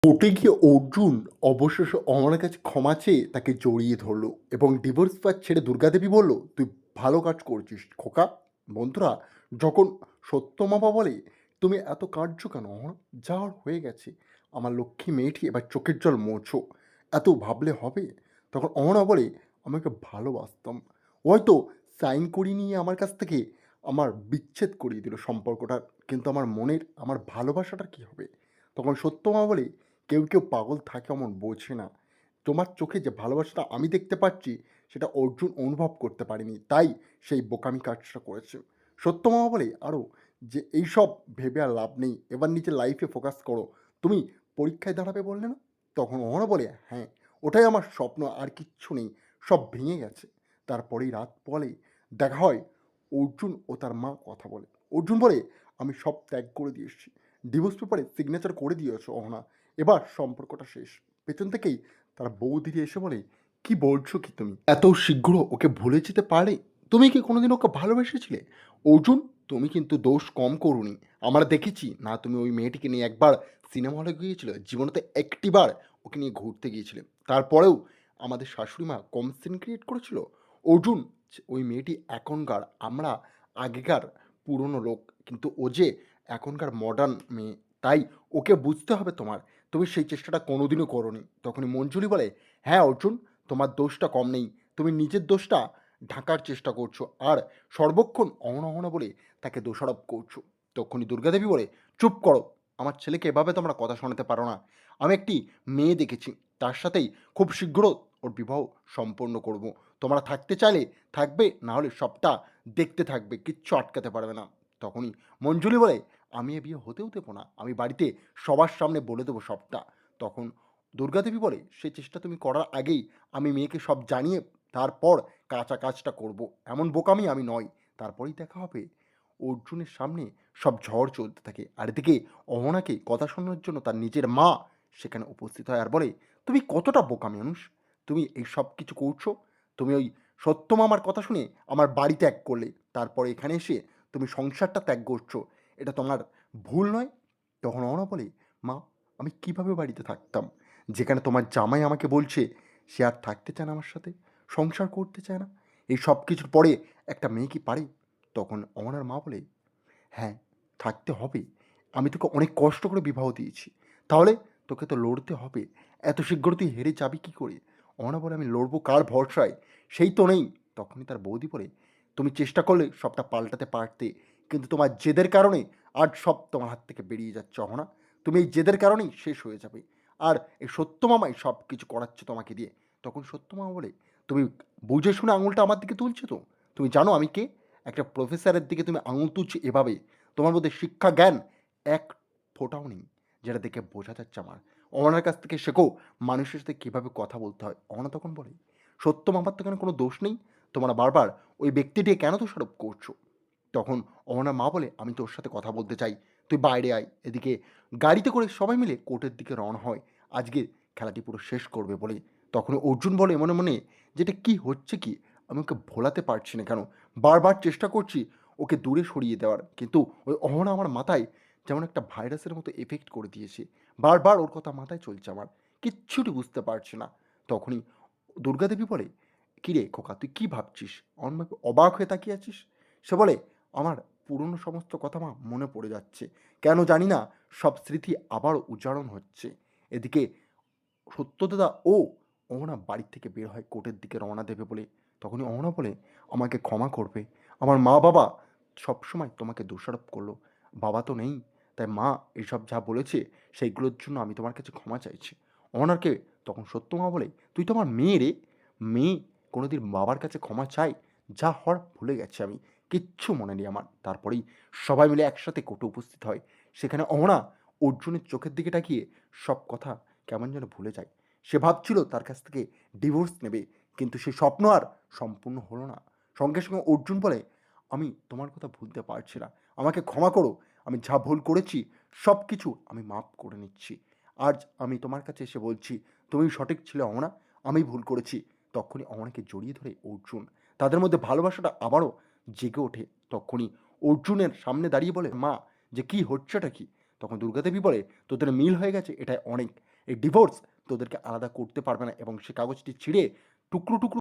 কোর্টে গিয়ে অর্জুন অবশেষে অমরের কাছে ক্ষমা চেয়ে তাকে জড়িয়ে ধরল এবং ডিভোর্স পেপার ছেড়ে দুর্গাদেবী বলল, তুই ভালো কাজ করছিস খোকা। বন্ধুরা, যখন সত্যমামা বলে, তুমি এত কাঁদছো কেন অমর? যাওয়ার হয়ে গেছে, আমার লক্ষ্মী মেয়েটি এবার চোখের জল মোছো, এত ভাবলে হবে? তখন অহনা বলে, আমাকে ভালোবাসতাম, ও হয়তো সাইন করিয়ে নিয়ে আমার কাছ থেকে আমার বিচ্ছেদ করিয়ে দিল সম্পর্কটা, কিন্তু আমার মনের আমার ভালোবাসাটা কী হবে? তখন সত্যমা বলে, কেউ কেউ পাগল থাকে অমন বোঝে না, তোমার চোখে যে ভালোবাসাটা আমি দেখতে পাচ্ছি সেটা অর্জুন অনুভব করতে পারেনি, তাই সেই বোকামি কাজটা করেছে। সত্যমামা বলে আরও, যে এইসব ভেবে আর লাভ নেই, এবার নিজের লাইফে ফোকাস করো। তুমি পরীক্ষায় দাঁড়াবে বললে না? তখন ওরা বলে, হ্যাঁ, ওটাই আমার স্বপ্ন, আর কিচ্ছু নেই, সব ভেঙে গেছে। তারপরেই রাত বলে দেখা হয়, অর্জুন ও তার মা কথা বলে। অর্জুন বলে, আমি সব ত্যাগ করে দিয়ে এসেছি, ডিভোর্স পেপারে সিগনেচার করে দিয়েছ অহনা, এবার সম্পর্কটা শেষ। পেছন থেকেই তার বৌদিদি এসে বলে, কি বলছো কি তুমি? এত শীঘ্র ওকে ভুলে যেতে পারে? তুমি কি কোনোদিন ওকে ভালোবেসেছিলে? অর্জুন, তুমি কিন্তু দোষ কম করোনি। আমরা দেখেছি না, তুমি ওই মেয়েটিকে নিয়ে একবার সিনেমা হলে গিয়েছিলে, জীবনেতে একটিবার ওকে নিয়ে ঘুরতে গিয়েছিলে, তারপরেও আমাদের শাশুড়ি মা কম সিন ক্রিয়েট করেছিল। অর্জুন, ওই মেয়েটি এখনকার, আমরা আগেকার পুরনো লোক, কিন্তু ও যে এখনকার মডার্ন মেয়ে, তাই ওকে বুঝতে হবে তোমার। তুমি সেই চেষ্টাটা কোনোদিনও করোনি। তখনই মঞ্জুরি বলে, হ্যাঁ অর্জুন, তোমার দোষটা কম নেই, তুমি নিজের দোষটা ঢাকার চেষ্টা করছো আর সর্বক্ষণ অহনা অহনা বলে তাকে দোষারোপ করছো। তখনই দুর্গাদেবী বলে, চুপ করো, আমার ছেলেকে এভাবে তোমরা কথা শোনাতে পারো না। আমি একটি মেয়ে দেখেছি, তার সাথেই খুব শীঘ্র ওর বিবাহ সম্পন্ন করব। তোমরা থাকতে চাইলে থাকবে, না হলে সবটা দেখতে থাকবে, কিচ্ছু আটকাতে পারবে না। তখনই মঞ্জুরি বলে, আমি এ বিয়ে হতেও দেবো না, আমি বাড়িতে সবার সামনে বলে দেবো সবটা। তখন দুর্গাদেবী বলে, সেই চেষ্টা তুমি করার আগেই আমি মেয়েকে সব জানিয়ে তারপর কাঁচা কাজটা করব, এমন বোকামি আমি নয়। তারপরেই দেখা হবে। অর্জুনের সামনে সব ঝড় চলতে থাকে, আর এদিকে অহনাকে কথা শোনানোর জন্য তার নিজের মা সেখানে উপস্থিত হয় আর বলে, তুমি কতটা বোকা মানুষ, তুমি এই সব কিছু করছো? তুমি ওই সত্যমামার কথা শুনে আমার বাড়ি ত্যাগ করলে, তারপরে এখানে এসে তুমি সংসারটা ত্যাগ করছো, এটা তোমার ভুল নয়? তখন অহনা বলে, মা, আমি কিভাবে বাড়িতে থাকতাম, যেখানে তোমার জামাই আমাকে বলছে সে আর থাকতে চায় না আমার সাথে, সংসার করতে চায় না? এই সব কিছুর পরে একটা মেয়ে কি পারে? তখন অহনার মা বলে, হ্যাঁ, থাকতে হবে, আমি তোকে অনেক কষ্ট করে বিবাহ দিয়েছি, তাহলে তোকে তো লড়তে হবে, এত শীঘ্র তুই হেরে যাবি কী করে? অহনা বলে, আমি লড়বো কার ভরসায়, সেই তো নেই। তখনই তার বৌদি বলে, তুমি চেষ্টা করলে সবটা পাল্টাতে পারতে, কিন্তু তোমার জেদের কারণে আজ সব তোমার হাত থেকে বেরিয়ে যাচ্ছে অহনা, তুমি এই জেদের কারণেই শেষ হয়ে যাবে, আর এই সত্যমামাই সব কিছু করাচ্ছে তোমাকে দিয়ে। তখন সত্যমামা বলে, তুমি বুঝে শুনে আঙুলটা আমার দিকে তুলছো তো? তুমি জানো আমি কে? একটা প্রফেসরের দিকে তুমি আঙুল তুলছো এভাবে? তোমার মধ্যে শিক্ষা জ্ঞান এক ফোঁটাও নেই, যেটা দেখে বোঝা যাচ্ছে আমার। অহনার কাছ থেকে শেখো মানুষের সাথে কীভাবে কথা বলতে হয়। অহনা তখন বলে, সত্যমামার তো এখানে কোনো দোষ নেই, তোমরা বারবার ওই ব্যক্তিটিকে কেন দোষারোপ করছো? তখন অহনার মা বলে, আমি তোর সাথে কথা বলতে চাই, তুই বাইরে আয়। এদিকে গাড়িতে করে সবাই মিলে কোর্টের দিকে রওনা হয়, আজকে খেলাটি পুরো শেষ করবে বলে। তখন অর্জুন বলে মনে মনে, যেটা কি হচ্ছে কি, আমি ওকে ভোলাতে পারছি না কেন, বারবার চেষ্টা করছি ওকে দূরে সরিয়ে দেওয়ার, কিন্তু ওই অহনা আমার মাথায় যেমন একটা ভাইরাসের মতো এফেক্ট করে দিয়েছে, বারবার ওর কথা মাথায় চলছে আমার, কিচ্ছুটি বুঝতে পারছি না। তখনই দুর্গাদেবী বলে, কিরে খোকা, তুই কি ভাবছিস? অমন অবাক হয়ে তাকিয়ে আছিস? সে বলে, আমার পুরনো সমস্ত কথা মা মনে পড়ে যাচ্ছে, কেন জানি না সব স্মৃতি আবার উচ্চারণ হচ্ছে। এদিকে সত্যদাদা ও অহনা বাড়ির থেকে বের হয় কোর্টের দিকে রওনা দেবে বলে। তখনই অহনা বলে, আমাকে ক্ষমা করবে, আমার মা বাবা সবসময় তোমাকে দোষারোপ করলো, বাবা তো নেই, তাই মা এইসব যা বলেছে সেইগুলোর জন্য আমি তোমার কাছে ক্ষমা চাইছি। অহনারকে তখন সত্যমা বলে, তুই তো আমার মেয়ে রে, মেয়ে কোনোদিন বাবার কাছে ক্ষমা চাই? যা হওয়ার ভুলে গেছি আমি, কিচ্ছু মনে নেই আমার। তারপরেই সবাই মিলে একসাথে কোর্টে উপস্থিত হয়। সেখানে অহনা অর্জুনের চোখের দিকে তাকিয়ে সব কথা কেমন যেন ভুলে যায়। সে ভাবছিল তার কাছ থেকে ডিভোর্স নেবে, কিন্তু সেই স্বপ্ন আর সম্পূর্ণ হলো না। সঙ্গে সঙ্গে অর্জুন বলে, আমি তোমার কথা ভুলতে পারছি না, আমাকে ক্ষমা করো, আমি যা ভুল করেছি সব কিছু আমি মাফ করে নিচ্ছি। আজ আমি তোমার কাছে এসে বলছি, তুমি সঠিক ছিলে অহনা, আমি ভুল করেছি। তখনই অহনাকে জড়িয়ে ধরে অর্জুন, তাদের মধ্যে ভালোবাসাটা আবারও জেগে ওঠে। তখনই অর্জুনের সামনে দাঁড়িয়ে বলে, মা, যে কি হচ্ছেটা কি? তখন দুর্গাদেবী বলে, তোদের মিল হয়ে গেছে, এটাই অনেক, এই ডিভোর্স তোদেরকে আলাদা করতে পারবে না এবং সে কাগজটি ছিঁড়ে টুকরো, টুকরো